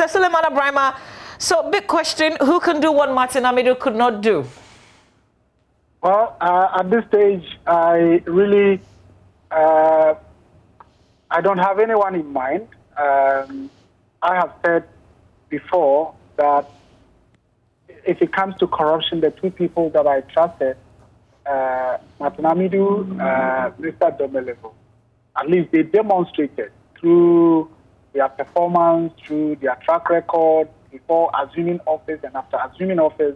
Mr. Sulemana Braimah, so big question, who can do what Martin Amidu could not do? Well, at this stage, I really, I don't have anyone in mind. I have said before that if it comes to corruption, the two people that I trusted, Martin Amidu, Mr. Domelevo, at least they demonstrated through their performance, through their track record, before assuming office and after assuming office,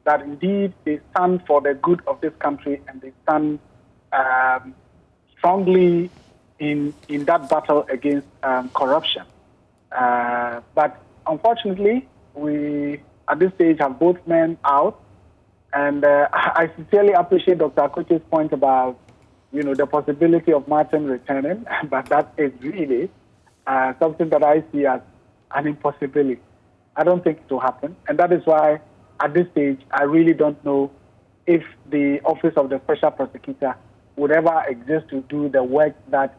that indeed they stand for the good of this country and they stand strongly in that battle against corruption. But unfortunately, we at this stage have both men out, and I sincerely appreciate Dr. Akoche's point about the possibility of Martin returning, but that is really something that I see as an impossibility. I don't think it will happen, and that is why at this stage I really don't know if the office of the special prosecutor would ever exist to do the work that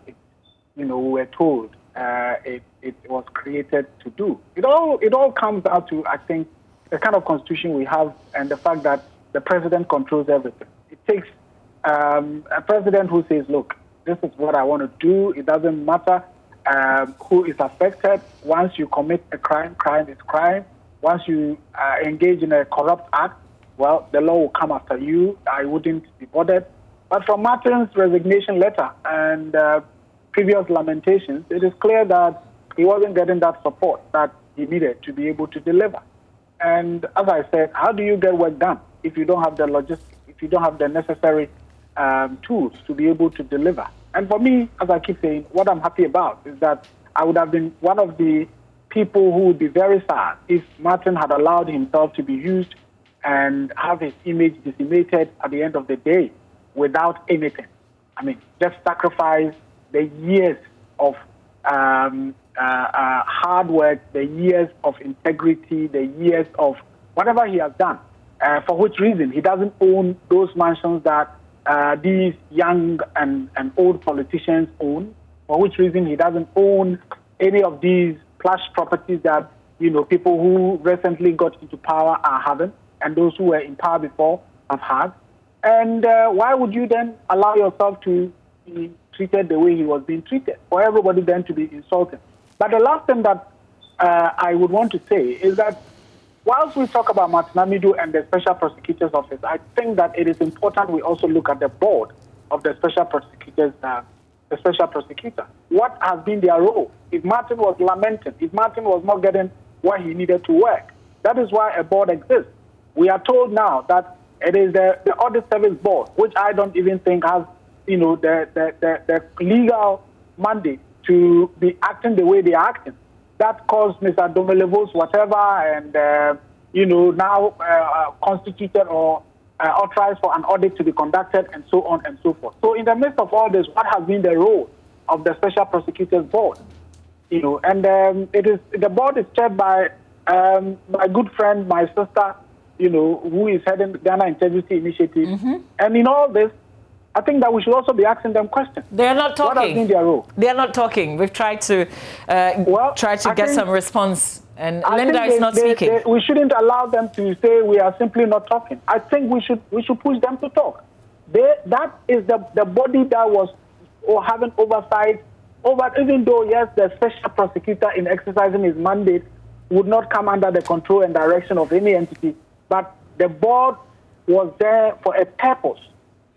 we were told it was created to do. It all comes down to, I think, the kind of constitution we have and the fact that the president controls everything. It takes a president who says, look, this is what I want to do. It doesn't matter who is affected. Once you commit a crime, crime is crime. Once you engage in a corrupt act, well, the law will come after you. I wouldn't be bothered. But from Martin's resignation letter and previous lamentations, it is clear that he wasn't getting that support that he needed to be able to deliver. And as I said, how do you get work done if you don't have the logistics, if you don't have the necessary tools to be able to deliver? And for me, as I keep saying, what I'm happy about is that I would have been one of the people who would be very sad if Martin had allowed himself to be used and have his image decimated at the end of the day without anything. I mean, just sacrifice the years of hard work, the years of integrity, the years of whatever he has done, for which reason he doesn't own those mansions that these young and old politicians own, for which reason he doesn't own any of these plush properties that people who recently got into power are having, and those who were in power before have had. And why would you then allow yourself to be treated the way he was being treated, for everybody then to be insulted? But the last thing that I would want to say is that whilst we talk about Martin Amidu and the Special Prosecutor's Office, I think that it is important we also look at the board of the Special Prosecutor's the Special Prosecutor. What has been their role? If Martin was lamenting, if Martin was not getting what he needed to work, that is why a board exists. We are told now that it is the Audit Service Board, which I don't even think has the legal mandate to be acting the way they are acting. That caused Mr. Domelevo's whatever and, now constituted or authorized for an audit to be conducted and so on and so forth. So in the midst of all this, what has been the role of the Special Prosecutor's Board? And the board is chaired by my good friend, my sister, who is heading the Ghana Integrity Initiative. Mm-hmm. And in all this, I think that we should also be asking them questions. They are not talking. What has been their role? They are not talking. We've tried to get some response, and Linda is not speaking. We shouldn't allow them to say we are simply not talking. I think we should push them to talk. That is the body that was having oversight over, even though, yes, the special prosecutor in exercising his mandate would not come under the control and direction of any entity, but the board was there for a purpose.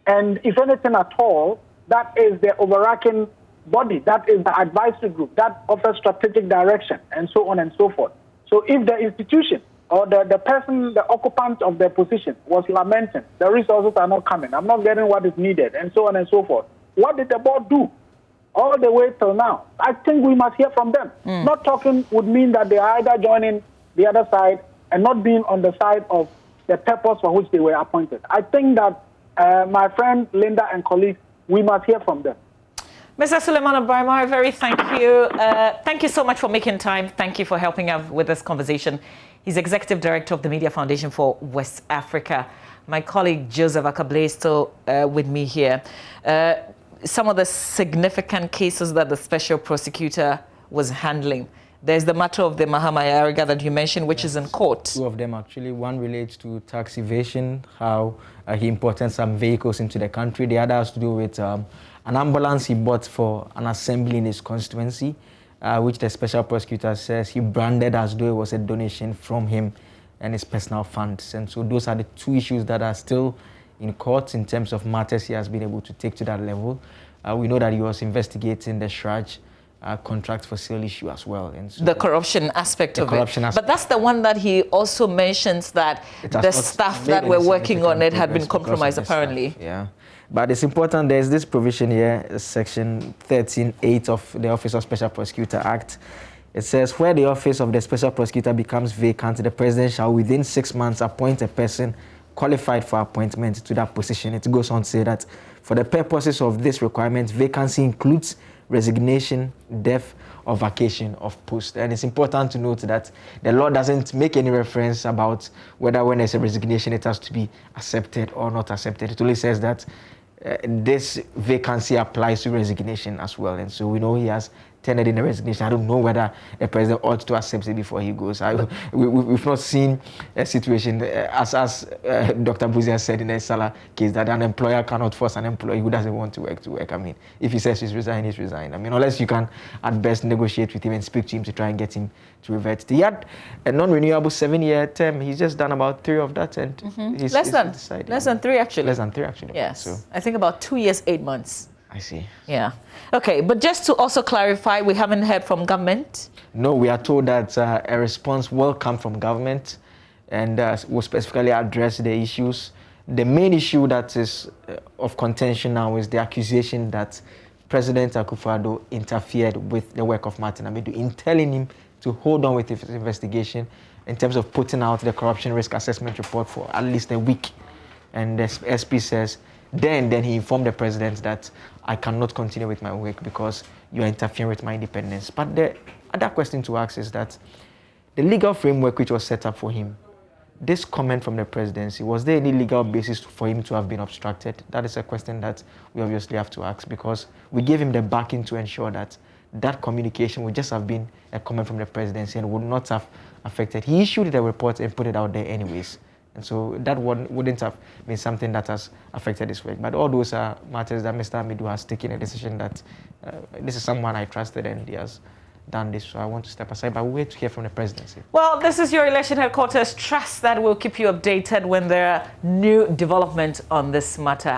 And if anything at all, that is the overarching body, that is the advisory group, that offers strategic direction, and so on and so forth. So if the institution or the person, the occupant of the position was lamenting, the resources are not coming, I'm not getting what is needed, and so on and so forth, what did the board do all the way till now? I think we must hear from them. Not talking would mean that they are either joining the other side and not being on the side of the purpose for which they were appointed. I think that my friend Linda and colleagues, we must hear from them. Mr. Sulemana Braimah, very thank you. Thank you so much for making time. Thank you for helping us with this conversation. He's Executive Director of the Media Foundation for West Africa. My colleague Joseph Akable is still with me here. Some of the significant cases that the Special Prosecutor was handling There's the matter of the Mahama Yariga that you mentioned, which is in court. Two of them, actually. One relates to tax evasion, how he imported some vehicles into the country. The other has to do with an ambulance he bought for an assembly in his constituency, which the special prosecutor says he branded as though it was a donation from him and his personal funds. And so those are the two issues that are still in court in terms of matters he has been able to take to that level. We know that he was investigating the Shraj contract for sale issue as well. And so the corruption aspect of it. But that's the one that he also mentions that the staff that were working on it had been compromised, apparently. Yeah. But it's important, there's this provision here, section 13(8) of the Office of Special Prosecutor Act. It says, where the office of the Special Prosecutor becomes vacant, the President shall within 6 months appoint a person qualified for appointment to that position. It goes on to say that for the purposes of this requirement, vacancy includes resignation, death, or vacation of post. And it's important to note that the law doesn't make any reference about whether when there's a resignation it has to be accepted or not accepted. It only says that this vacancy applies to resignation as well. And so we know he has tendered in a resignation. I don't know whether the president ought to accept it before he goes. We've not seen a situation, as Dr. Buzia said in the Salah case, that an employer cannot force an employee who doesn't want to work. I mean, if he says he's resigned, he's resigned. I mean, unless you can at best negotiate with him and speak to him to try and get him to revert. He had a non-renewable 7-year term. He's just done about 3 of that, and he's less than 3 actually. Less than 3 actually. Yes, so I think about 2 years, 8 months. I see. Yeah. Okay, but just to also clarify, we haven't heard from government? No, we are told that a response will come from government and will specifically address the issues. The main issue that is of contention now is the accusation that President Akufo-Addo interfered with the work of Martin Amidu in telling him to hold on with his investigation in terms of putting out the corruption risk assessment report for at least a week. And the SP says, then he informed the president that I cannot continue with my work because you are interfering with my independence. But the other question to ask is that the legal framework which was set up for him, this comment from the presidency, was there any legal basis for him to have been obstructed? That is a question that we obviously have to ask, because we gave him the backing to ensure that that communication would just have been a comment from the presidency and would not have affected. He issued the report and put it out there anyways. And so that one wouldn't have been something that has affected his work. But all those are matters that Mr. Amidu has taken a decision that this is someone I trusted and he has done this. So I want to step aside, but we'll wait to hear from the presidency. Well, this is your election headquarters. Trust that we'll keep you updated when there are new developments on this matter.